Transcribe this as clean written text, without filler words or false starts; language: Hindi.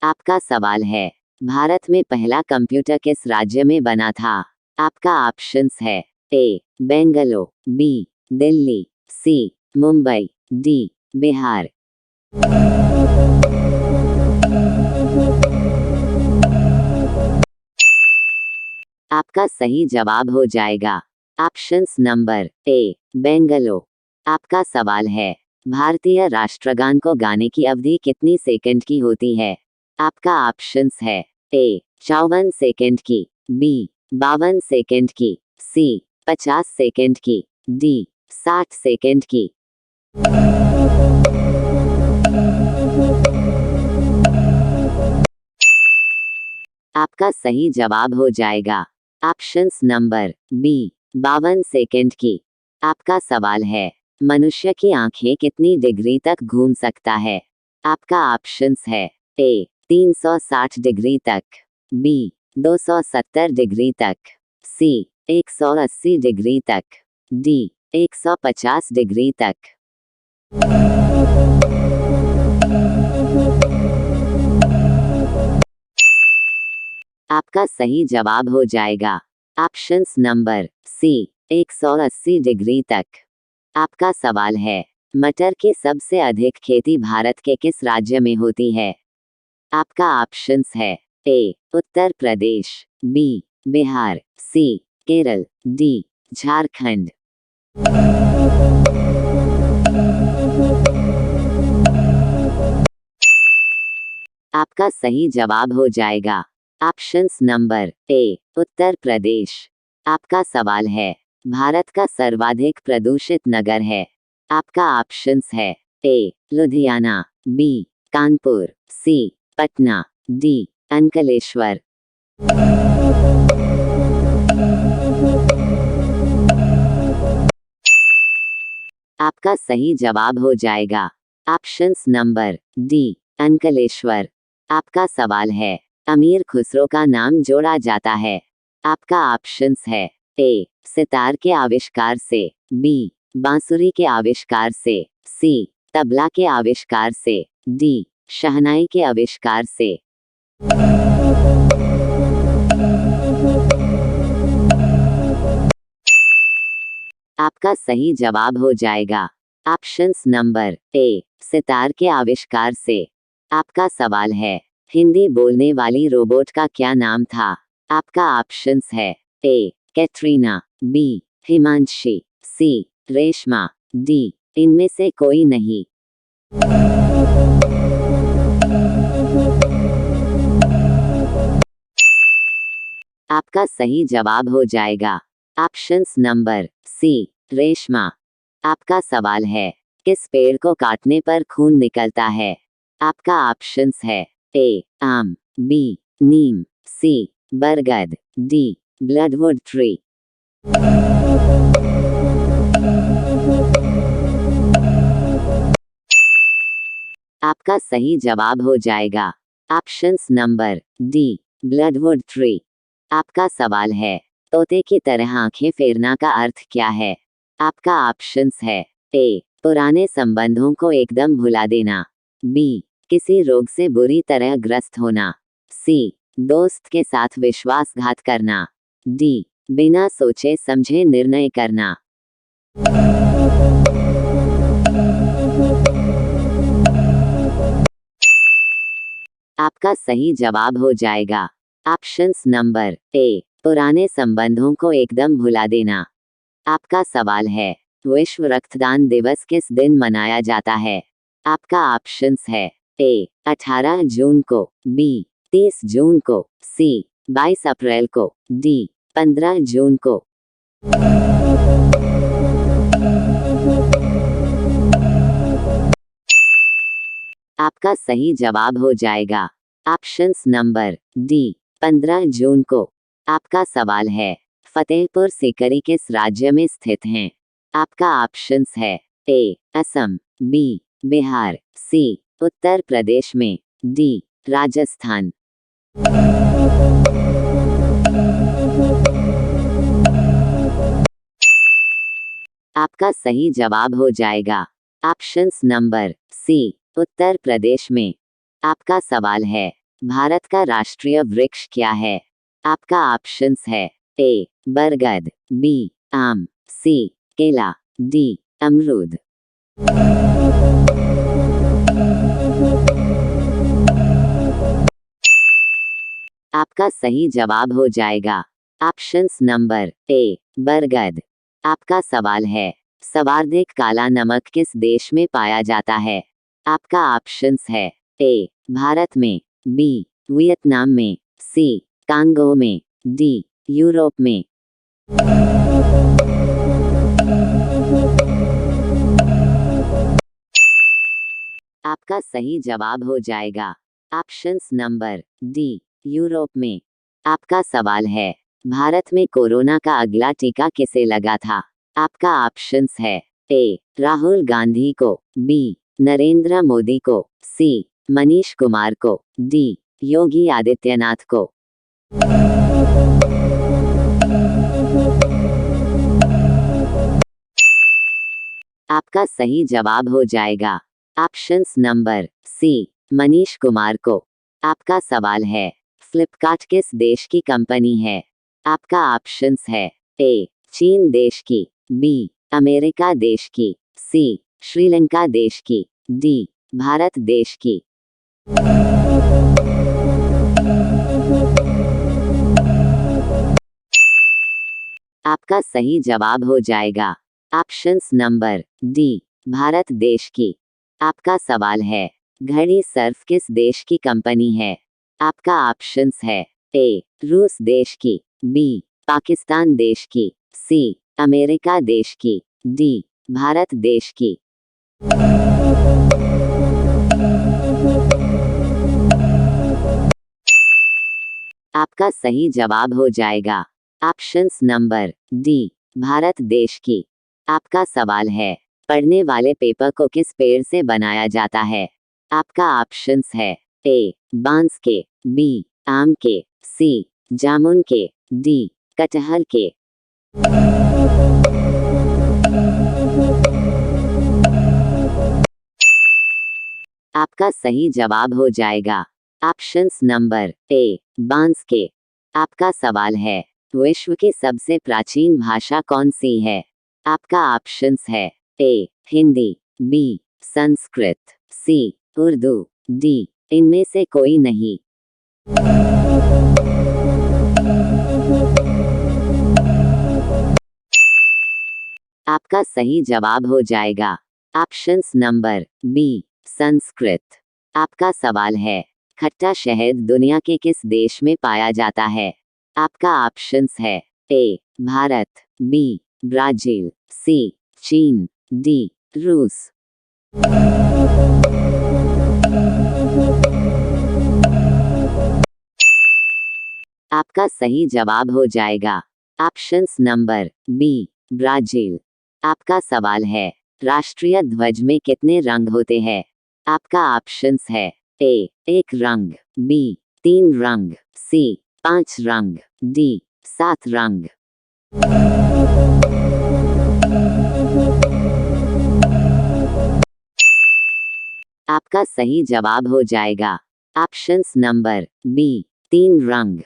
आपका सवाल है, भारत में पहला कंप्यूटर किस राज्य में बना था? आपका ऑप्शंस है ए बेंगलोर, बी दिल्ली, सी मुंबई, डी बिहार। आपका सही जवाब हो जाएगा ऑप्शंस नंबर ए बेंगलोर। आपका सवाल है, भारतीय राष्ट्रगान को गाने की अवधि कितनी सेकंड की होती है? आपका ऑप्शंस है ए 54 सेकंड की, बी 52 सेकंड की, सी 50 सेकंड की, डी 60 सेकंड की। आपका सही जवाब हो जाएगा ऑप्शंस नंबर बी 52 सेकंड की। आपका सवाल है, मनुष्य की आंखें कितनी डिग्री तक घूम सकता है? आपका ऑप्शंस है ए 360 डिग्री तक, बी 270 डिग्री तक, सी 180 डिग्री तक, डी 150 डिग्री तक। आपका सही जवाब हो जाएगा ऑप्शंस नंबर सी 180 डिग्री तक। आपका सवाल है, मटर की सबसे अधिक खेती भारत के किस राज्य में होती है? आपका ऑप्शंस है ए उत्तर प्रदेश, बी बिहार, सी केरल, डी झारखंड। आपका सही जवाब हो जाएगा options number A Uttar Pradesh. आपका सवाल है, भारत का सर्वाधिक प्रदूषित नगर है? आपका ऑप्शंस है ए लुधियाना, बी कानपुर, सी पटना, डी अंकलेश्वर। आपका सही जवाब हो जाएगा ऑप्शंस नंबर डी अंकलेश्वर। आपका सवाल है, अमीर खुसरो का नाम जोड़ा जाता है? आपका ऑप्शंस है ए सितार के आविष्कार से, बी बांसुरी के आविष्कार से, सी तबला के आविष्कार से, डी शहनाई के आविष्कार से। आपका सही जवाब हो जाएगा ऑप्शंस नंबर ए सितार के आविष्कार से। आपका सवाल है, हिंदी बोलने वाली रोबोट का क्या नाम था? आपका ऑप्शंस है ए कैटरीना, बी हिमांशी, सी रेशमा, डी इनमें से कोई नहीं। आपका सही जवाब हो जाएगा ऑप्शंस नंबर सी रेशमा। आपका सवाल है, किस पेड़ को काटने पर खून निकलता है? आपका ऑप्शंस है ए आम, बी नीम, सी बरगद, डी ब्लडवुड ट्री। आपका सही जवाब हो जाएगा ऑप्शंस नंबर डी ब्लडवुड ट्री। आपका सवाल है, तोते की तरह आंखें फेरना का अर्थ क्या है? आपका ऑप्शंस है ए पुराने संबंधों को एकदम भुला देना, बी किसी रोग से बुरी तरह ग्रस्त होना, सी दोस्त के साथ विश्वासघात करना, डी बिना सोचे समझे निर्णय करना। आपका सही जवाब हो जाएगा ऑप्शंस नंबर ए पुराने संबंधों को एकदम भुला देना। आपका सवाल है, विश्व रक्तदान दिवस किस दिन मनाया जाता है? आपका ऑप्शंस है ए 18 जून को, बी 30 जून को, सी 22 अप्रैल को, डी 15 जून को। आपका सही जवाब हो जाएगा ऑप्शंस नंबर डी 15 जून को। आपका सवाल है, फतेहपुर सीकरी किस राज्य में स्थित हैं? आपका ऑप्शंस है ए असम, बी बिहार, सी उत्तर प्रदेश में, डी राजस्थान। आपका सही जवाब हो जाएगा ऑप्शंस नंबर सी उत्तर प्रदेश में। आपका सवाल है, भारत का राष्ट्रीय वृक्ष क्या है? आपका ऑप्शंस है ए बरगद, बी आम, सी केला, डी अमरूद। आपका सही जवाब हो जाएगा ऑप्शंस नंबर ए बरगद। आपका सवाल है सर्वाधिक काला नमक किस देश में पाया जाता है? आपका ऑप्शंस है ए भारत में, बी वियतनाम में, सी कांगो में, डी यूरोप में। आपका सही जवाब हो जाएगा ऑप्शंस नंबर डी यूरोप में। आपका सवाल है भारत में कोरोना का अगला टीका किसे लगा था? आपका ऑप्शंस है ए राहुल गांधी को, बी नरेंद्र मोदी को, सी मनीष कुमार को, डी योगी आदित्यनाथ को। आपका सही जवाब हो जाएगा options number C Manish Kumar को। आपका सवाल है फ्लिपकार्ट किस देश की कंपनी है? आपका ऑप्शंस है ए चीन देश की, बी अमेरिका देश की, सी श्रीलंका देश की, डी भारत देश की। आपका सही जवाब हो जाएगा ऑप्शंस नंबर डी भारत देश की। आपका सवाल है घड़ी सर्फ किस देश की कंपनी है? आपका ऑप्शंस है ए रूस देश की, बी पाकिस्तान देश की, सी अमेरिका देश की, डी भारत देश की। आपका सही जवाब हो जाएगा ऑप्शंस नंबर डी भारत देश की। आपका सवाल है पढ़ने वाले पेपर को किस पेड़ से बनाया जाता है? आपका ऑप्शंस है ए बांस के, बी आम के, सी जामुन के, डी कटहल के। आपका सही जवाब हो जाएगा ऑप्शंस नंबर ए बांस के। आपका सवाल है विश्व की सबसे प्राचीन भाषा कौन सी है? आपका ऑप्शंस है ए हिंदी, बी संस्कृत, सी उर्दू, डी इनमें से कोई नहीं। आपका सही जवाब हो जाएगा ऑप्शंस नंबर बी संस्कृत। आपका सवाल है खट्टा शहद दुनिया के किस देश में पाया जाता है? आपका ऑप्शंस है ए भारत, बी ब्राजील, सी चीन, डी रूस। आपका सही जवाब हो जाएगा ऑप्शंस नंबर बी ब्राजील। आपका सवाल है राष्ट्रीय ध्वज में कितने रंग होते हैं? आपका ऑप्शंस है ए 1 रंग, बी 3 रंग, सी 5 रंग, डी 7 रंग। आपका सही जवाब हो जाएगा ऑप्शंस नंबर बी 3 रंग।